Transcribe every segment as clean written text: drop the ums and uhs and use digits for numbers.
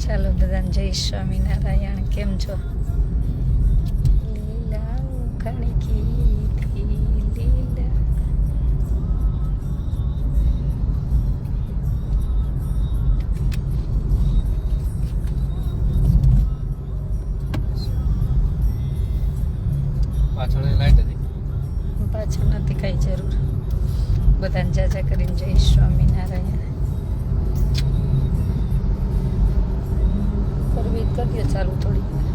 ચાલો બધાને જય સ્વામિનારાયણ. કેમ છો? લીલા ખણકી લીલા. પાછળ લાઈટ હતી, પાછળ નથી કઈ જરૂર. બધાને જાજા કરીને જય સ્વામિનારાયણ. કરવી કરીએ ચાલુ થોડી વાર.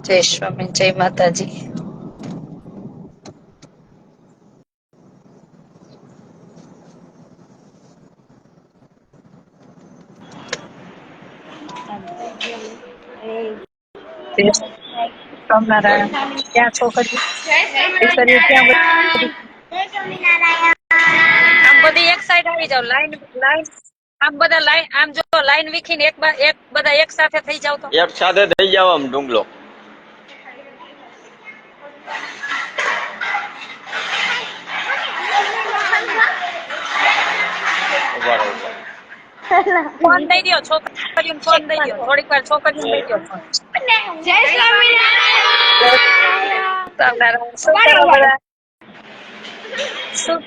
જય સ્વામી, જય માતાજી. સ્વામિનારાયણ. ક્યાં છોકરી દીકરીઓ ક્યાં બધી? આમ બધી એક સાઈડ આવી જાવ. લાઈન લાઈન આમ બધા લાઈન આમ જો લાઈન વીખીને એક બધા એક સાથે થઈ જાવ તો એક સાથે થઈ જાવ આમ ડુંગલો. ફોન દઈ દો છોકરીઓને, ફોન દઈ દો થોડીક વાર છોકરીઓને દઈ દો ફોન. જય સ્વામિનારાયણ. શું કરો બધા? શું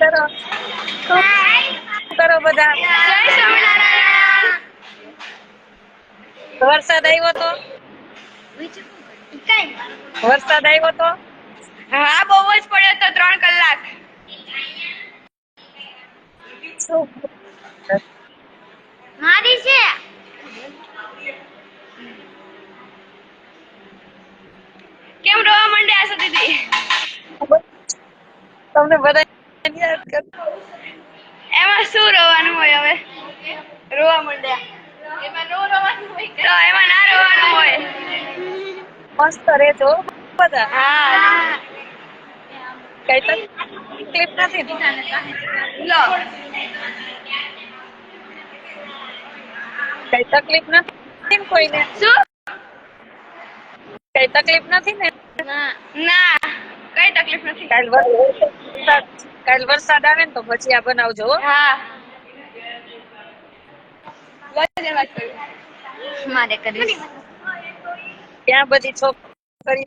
કરો બધા? જય સ્વામિનારાયણ. વરસાદ આવ્યો તો? વરસાદ આવ્યો તો? હા, બહુ જ પડ્યો તો 3 કલાક. શું મારી છે. કેમ રોવા માંડ્યા છો દીદી? તમને બધા યાદ કર. એમાં શું રોવાનું હોય? હવે રોવા માંડ્યા. એમાં નો રોવાનું હોય તો એમાં ના રોવાનું હોય. મસ્ત રહેજો બધા. હા, કઈ તકલીફ નથી ને? લો. કઈ તકલીફ નથી ને કોઈને? શું? કઈ તકલીફ નથી ને? ના, કઈ તકલીફ નથી. કાલ વરસાદ આવે ને તો ભજીયા બનાવજો હો. હા, મારે કરીશ. ત્યાં બધી છોકરી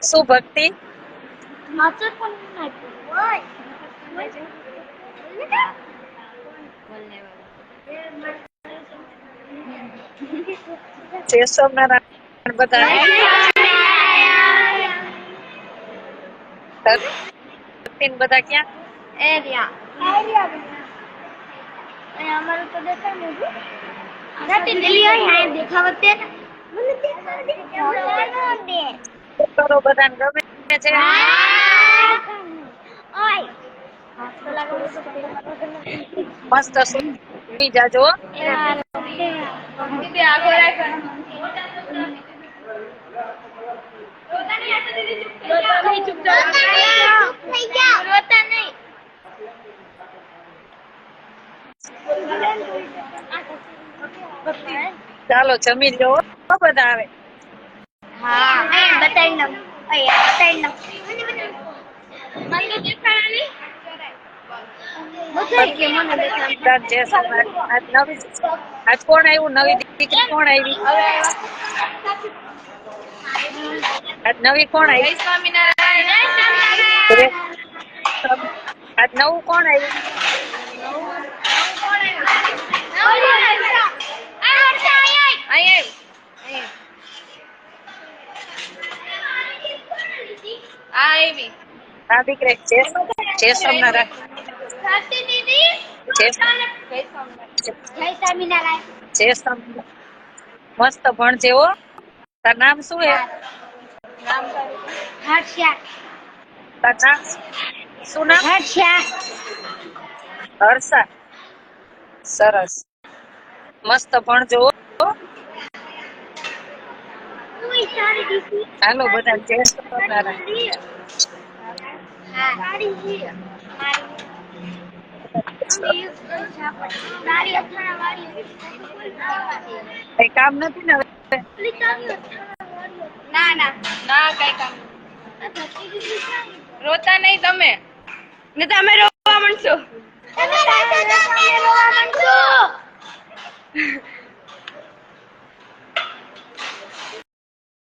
શું ભક્તિ? જય સ્વામિનારાયણ બધા. બધા ક્યાં? અમારું તો દેખાવતે કરો બધાને ગમે છે? મસ્ત સુઈ જાજો હો. ચાલો જમી લો હો બધા. આવે આજ કોણ આવ્યું? નવી દીકરી કોણ આવી? આજ નવી કોણ આવી? આજ નવું કોણ આવ્યું? આ દીકરી જય સ્વામિનારાયણ. જય સ્વામિનારાયણ. મસ્ત ભણજે હો. તાર નામ શું હે? તાર નામ શું નામ? હર્ષા. સરસ, મસ્ત ભણજો હો. હાલો બધા જય સ્વામિનારાયણ. કઈ કામ નથી ને હવે? ના ના ના કઈ કામ રોતા નહીં તમે ને તમે રોવા માંડશો.